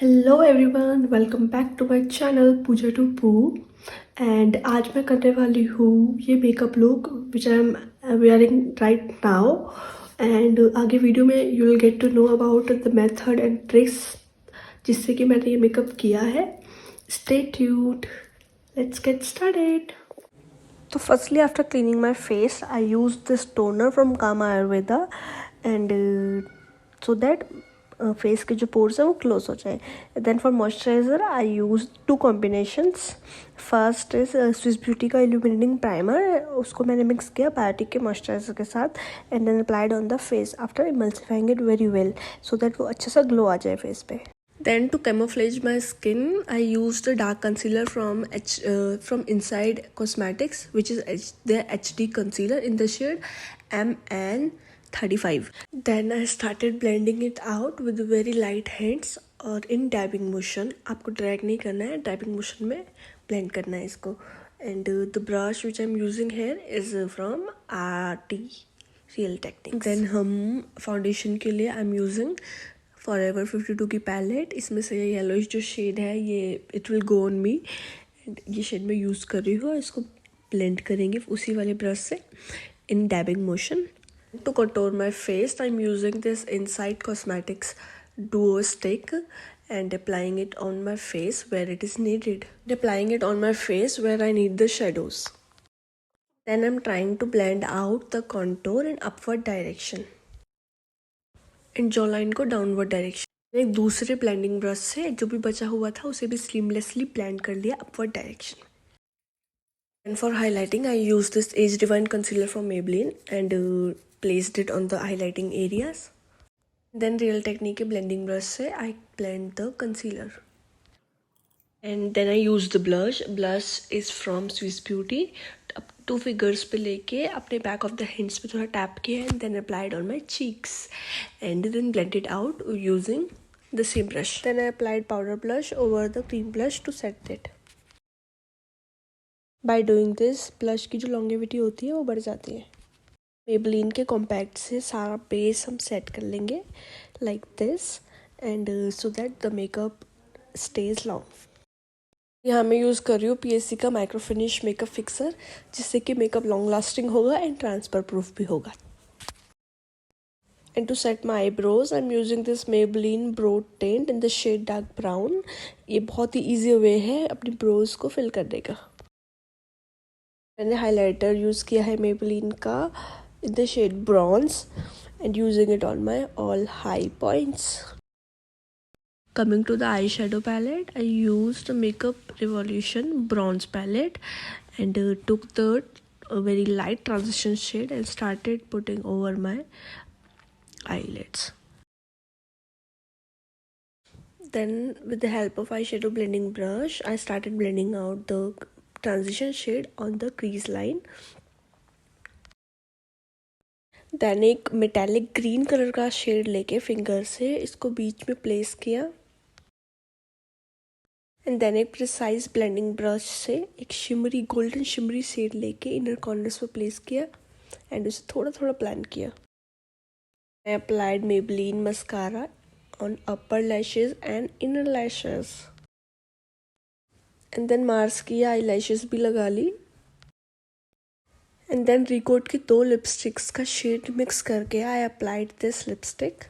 Hello everyone, welcome back to my channel Pooja to Poo. And आज मैं करने वाली हूँ ये makeup look which I am wearing right now. And आगे वीडियो में you will get to know about the method and tricks जिससे कि मैंने ये मेकअप किया है। Stay tuned, let's get started. तो firstly after cleaning my face I use this toner from Kama Ayurveda and so that face के जो पोर्स है वो क्लोज हो जाए। Then for moisturizer I use two combinations. First is Swiss beauty का illuminating primer, उसको मैंने मिक्स किया बायोटिक के मॉइस्चराइजर के साथ and then applied on the face after emulsifying it very well so that वो अच्छा सा ग्लो आ जाए फेस पे। Then to camouflage my skin, I used a dark concealer from Inside Cosmetics, which is their HD concealer in the shade MN35. Then I started blending it out with very light hands और in dabbing motion. आपको drag नहीं करना है, dabbing motion में blend करना है इसको. And the brush which I'm using here is from RT Real Techniques. Then हम foundation के लिए I'm using फॉरएवर 52 की पैलेट। इसमें से येलोइश जो शेड है ये it will go on me, ये शेड मैं यूज़ कर रही हूँ। इसको ब्लेंड करेंगे उसी वाले ब्रश से in dabbing motion. To contour my face I am using this Insight cosmetics duo stick and applying it on my face where it is needed. Applying it on my face where I need the shadows. Then I'm trying to blend out the contour in upward direction. And jaw line को downward direction. एक दूसरे blending brush से जो भी बचा हुआ था उसे भी स्लीमलेसली ब्लेंड कर लिया upward direction. And for highlighting I use this age divine concealer from Maybelline and placed it on the highlighting areas. Then Real Technique के ब्लेंडिंग ब्रश से I blend the concealer and then I use the blush. Blush is from Swiss beauty. अब 2 fingers पे लेके अपने back of the hands पे थोड़ा tap किया and then applied on my cheeks and then blended out using the same brush. Then I applied powder blush over the cream blush to set it. By doing this blush की जो longevity होती है वो बढ़ जाती है। Maybelline के compact से सारा बेस हम सेट कर लेंगे like this and so that the makeup stage long. यहाँ मैं यूज़ कर रही हूँ PSC का माइक्रो फिनिश मेकअप फिक्सर, जिससे कि मेकअप लॉन्ग लास्टिंग होगा एंड ट्रांसफर प्रूफ भी होगा। And to set my eyebrows I am using this Maybelline brow tint in the shade dark brown. ये बहुत ही ईजी वे है अपनी ब्रोज को फिल करने का। मैंने हाईलाइटर यूज़ किया है मेबलिन का in the shade bronze and using it on my all high points. Coming to the eyeshadow palette, I used the Makeup Revolution bronze palette and took the very light transition shade and started putting over my eyelids. Then with the help of eyeshadow blending brush, I started blending out the transition shade on the crease line. Then एक metallic green colour का shade लेके finger से इसको बीच में place किया and then एक precise blending brush से एक शिमरी गोल्डन शिमरी शेड लेके इनर कॉर्नर्स पे प्लेस किया एंड उसे थोड़ा थोड़ा ब्लेंड किया। I applied Maybelline mascara on upper lashes and inner lashes and then mask किया, आई लैशेस भी लगा ली एंड देन रिकोट की 2 लिपस्टिक्स का शेड मिक्स करके I applied this lipstick.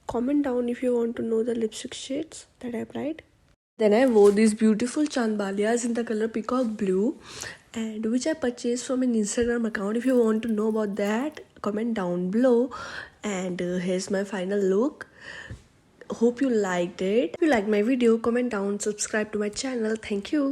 Comment down if you want to know the lipstick shades that I applied. Then I wore these beautiful chandbalias in the color peacock blue and which I purchased from an Instagram account. If you want to know about that, comment down below. And here's my final look. Hope you liked it. If you liked my video, comment down, subscribe to my channel. Thank you.